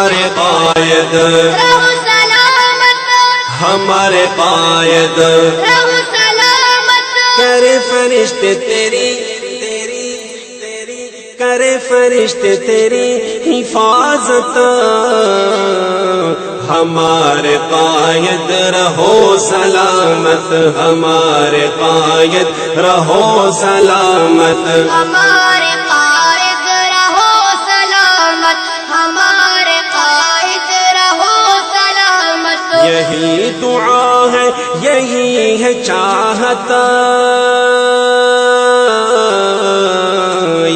ہمارے قائد رہو سلامت، ہمارے قائد رہو سلامت، کرے فرشتے تیری کرے فرشتے تیری حفاظت، ہمارے قائد رہو سلامت، ہمارے قائد رہو سلامت، ہمارے قائد رہو سلامت، ہمارے قائد رہو سلامت۔ یہی دعا ہے، یہی ہے چاہت،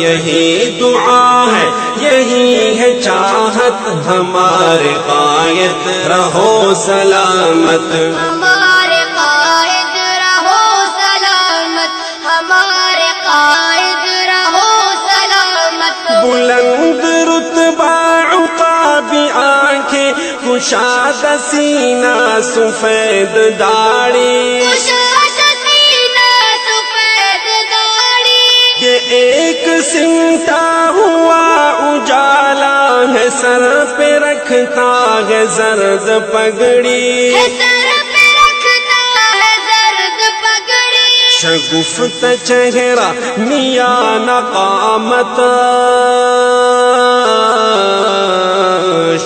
یہی دعا ہے، یہی ہے چاہت، ہمارے قائد رہو سلامت، ہمارے قائد رہو سلامت، ہمارے قائد رہو سلامت۔ بلند رتبہ عقاب آنکھیں، کشاد سینہ سفید داڑھی، کشاد سینہ سفید داڑھی، یہ ایک سمٹا ہوا اجالا ہے، سر پہ رکھتا ہے زرد پگڑی، سر پہ رکھتا ہے زرد پگڑی، شگفت چہرہ میاں نقامت،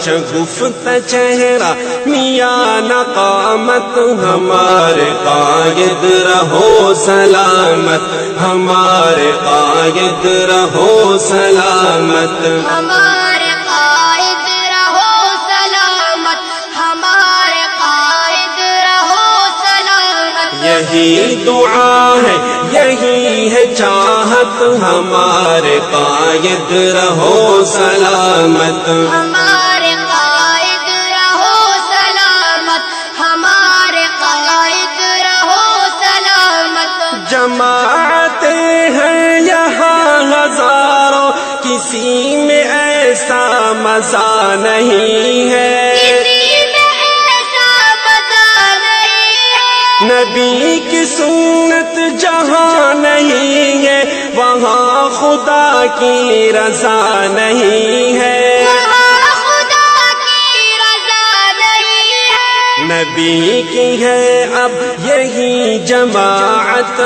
شگفت چہرہ میاں نقامت، ہمارے قائد رہو سلامت، ہمارے قائد رہو سلامت، ہمارے قائد رہو سلامت، ہمارے قائد رہو سلامت۔ یہی دعا ہے، یہی ہے چاہت، ہمارے قائد رہو سلامت، ہمارے قائد رہو سلامت، ہمارے قائد رہو سلامت۔ جماعتیں ہیں یہاں ہزاروں، کسی میں ایسا مزہ نہیں ہے، کسی میں ایسا مزہ نہیں ہے، نبی کی سنت جہاں نہیں ہے، وہاں خدا کی رضا نہیں ہے، وہاں خدا کی رضا نہیں ہے، نبی کی ہے اب یہی جماعت،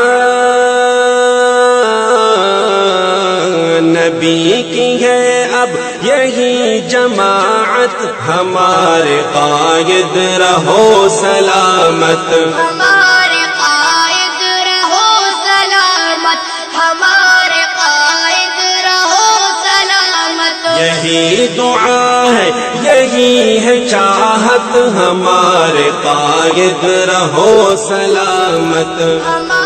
نبی کی ہے اب یہی جماعت، ہمارے قائد رہو سلامت، ہمارے قائد رہو سلامت، ہمارے قائد رہو سلامت۔ یہی دعا ہے، یہی ہے چاہت، ہمارے قائد رہو سلامت، ہمارے